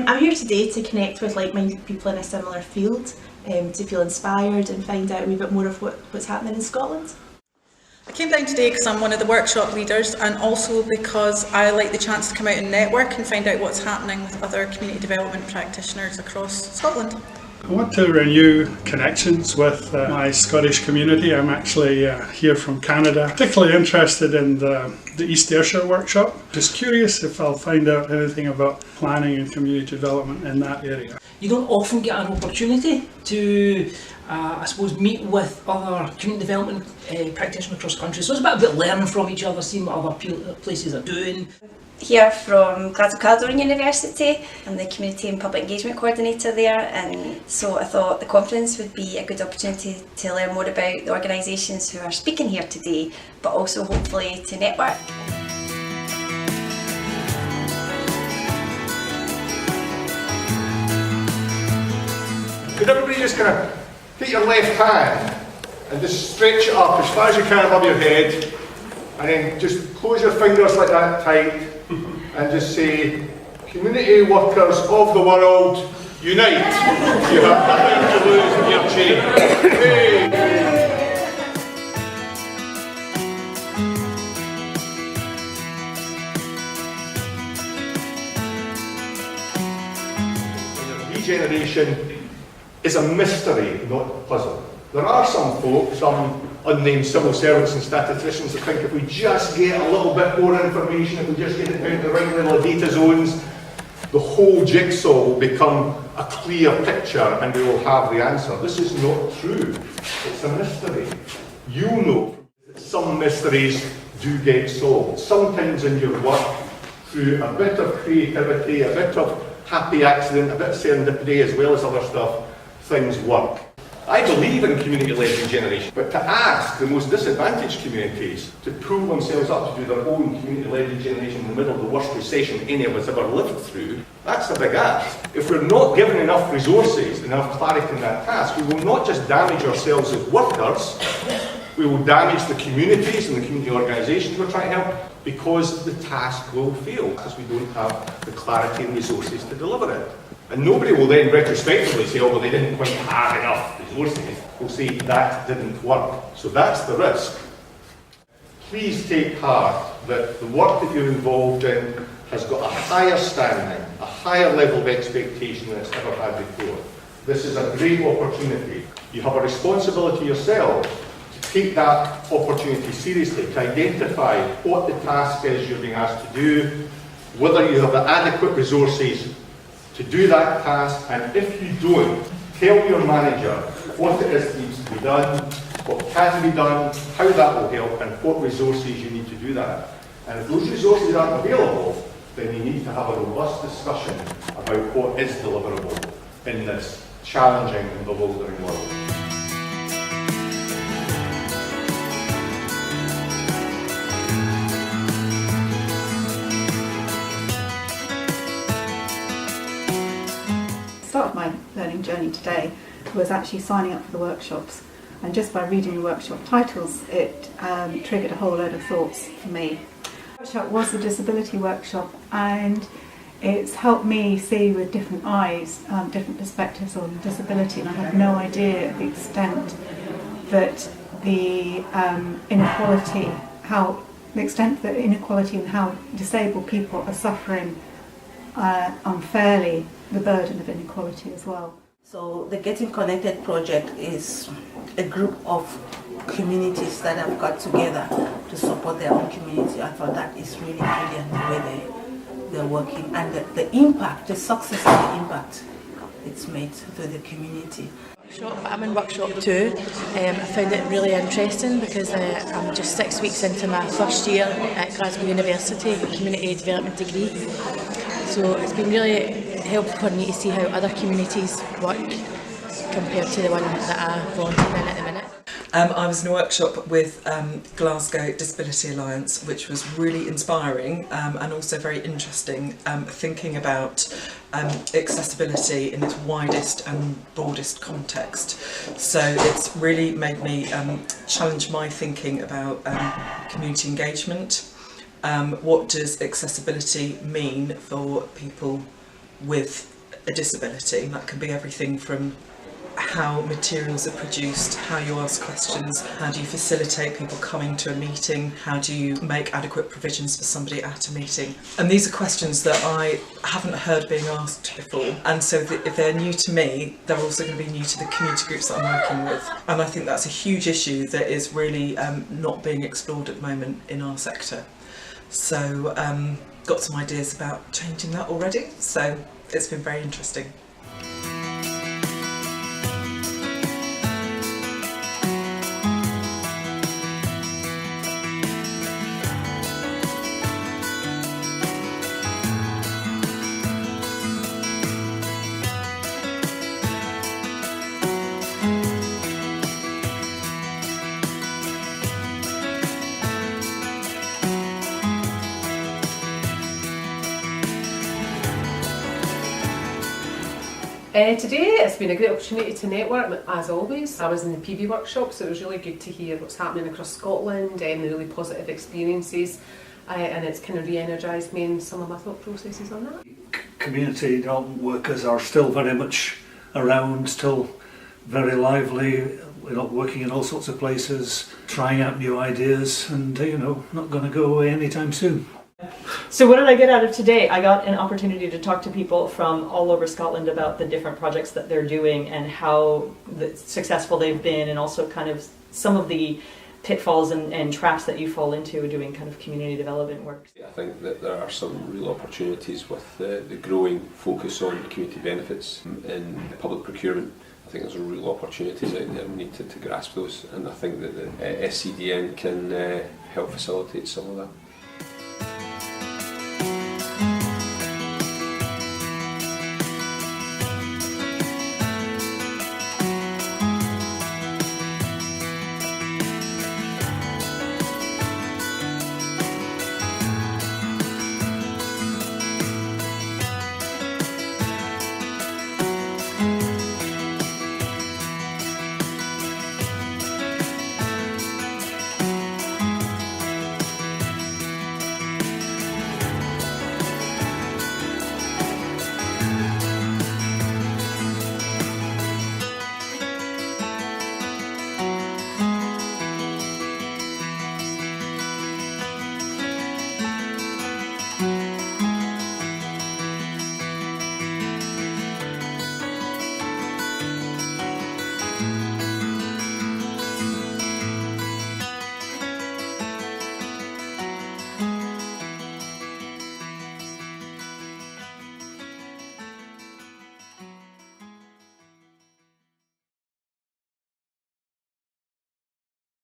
I'm here today to connect with like-minded people in a similar field, to feel inspired and find out a wee bit more of what's happening in Scotland. I came down today because I'm one of the workshop leaders, and also because I like the chance to come out and network and find out what's happening with other community development practitioners across Scotland. I want to renew connections with my Scottish community. I'm actually here from Canada, particularly interested in the East Ayrshire workshop. Just curious if I'll find out anything about planning and community development in that area. You don't often get an opportunity to, I suppose, meet with other community development practitioners across the country. So it's a bit about learning from each other, seeing what other places are doing. Here from Glasgow Caledonian University. I'm the Community and Public Engagement Coordinator there, and so I thought the conference would be a good opportunity to learn more about the organisations who are speaking here today, but also hopefully to network. Could everybody just kind of take your left hand and just stretch it up as far as you can above your head, and then just close your fingers like that tight and just say, community workers of the world, unite. You have nothing to lose in your change. Hey. Regeneration is a mystery, not a puzzle. There are some folk, some unnamed civil servants and statisticians that think if we just get a little bit more information, if we just get it down to the right little data zones, the whole jigsaw will become a clear picture and we will have the answer. This is not true. It's a mystery. You know that some mysteries do get solved. Sometimes in your work, through a bit of creativity, a bit of happy accident, a bit of serendipity, as well as other stuff, things work. I believe in community-led regeneration, but to ask the most disadvantaged communities to pull themselves up to do their own community-led regeneration in the middle of the worst recession any of us ever lived through, that's a big ask. If we're not given enough resources, enough clarity in that task, we will not just damage ourselves as workers, we will damage the communities and the community organisations we're trying to help, because the task will fail, because we don't have the clarity and resources to deliver it. And nobody will then retrospectively say, oh, well, they didn't quite have enough resources. We'll say that didn't work. So that's the risk. Please take heart that the work that you're involved in has got a higher standing, a higher level of expectation than it's ever had before. This is a great opportunity. You have a responsibility yourself to take that opportunity seriously, to identify what the task is you're being asked to do, whether you have the adequate resources to do that task, and if you don't, tell your manager what it is that needs to be done, what can be done, how that will help, and what resources you need to do that. And if those resources aren't available, then you need to have a robust discussion about what is deliverable in this challenging and bewildering world. Start of my learning journey today was actually signing up for the workshops, and just by reading the workshop titles it triggered a whole load of thoughts for me. The workshop was a disability workshop, and it's helped me see with different eyes, different perspectives on disability, and I had no idea of the extent that the inequality and how disabled people are suffering unfairly, the burden of inequality as well. So the Getting Connected project is a group of communities that have got together to support their own community. I thought that is really brilliant the way they're working, and the impact, the success and the impact it's made to the community. I'm in workshop 2. I found it really interesting because I'm just 6 weeks into my first year at Glasgow University, community development degree. So it's been really helpful for me to see how other communities work compared to the one that I volunteer in at the minute. I was in a workshop with Glasgow Disability Alliance, which was really inspiring and also very interesting, thinking about accessibility in its widest and broadest context. So it's really made me challenge my thinking about community engagement. What does accessibility mean for people with a disability. That can be everything from how materials are produced, how you ask questions, how do you facilitate people coming to a meeting, how do you make adequate provisions for somebody at a meeting. And these are questions that I haven't heard being asked before, and so if they're new to me, they're also going to be new to the community groups that I'm working with. And I think that's a huge issue that is really not being explored at the moment in our sector. So got some ideas about changing that already, so it's been very interesting. Today it's been a great opportunity to network, as always. I was in the PV workshop, so it was really good to hear what's happening across Scotland and the really positive experiences, and it's kind of re-energised me in some of my thought processes on that. Community development workers are still very much around, still very lively, working in all sorts of places, trying out new ideas, and not going to go away anytime soon. So what did I get out of today? I got an opportunity to talk to people from all over Scotland about the different projects that they're doing and how successful they've been, and also kind of some of the pitfalls and traps that you fall into doing kind of community development work. I think that there are some real opportunities with the growing focus on community benefits in public procurement. I think there's real opportunities out there. We need to grasp those, and I think that the SCDN can help facilitate some of that.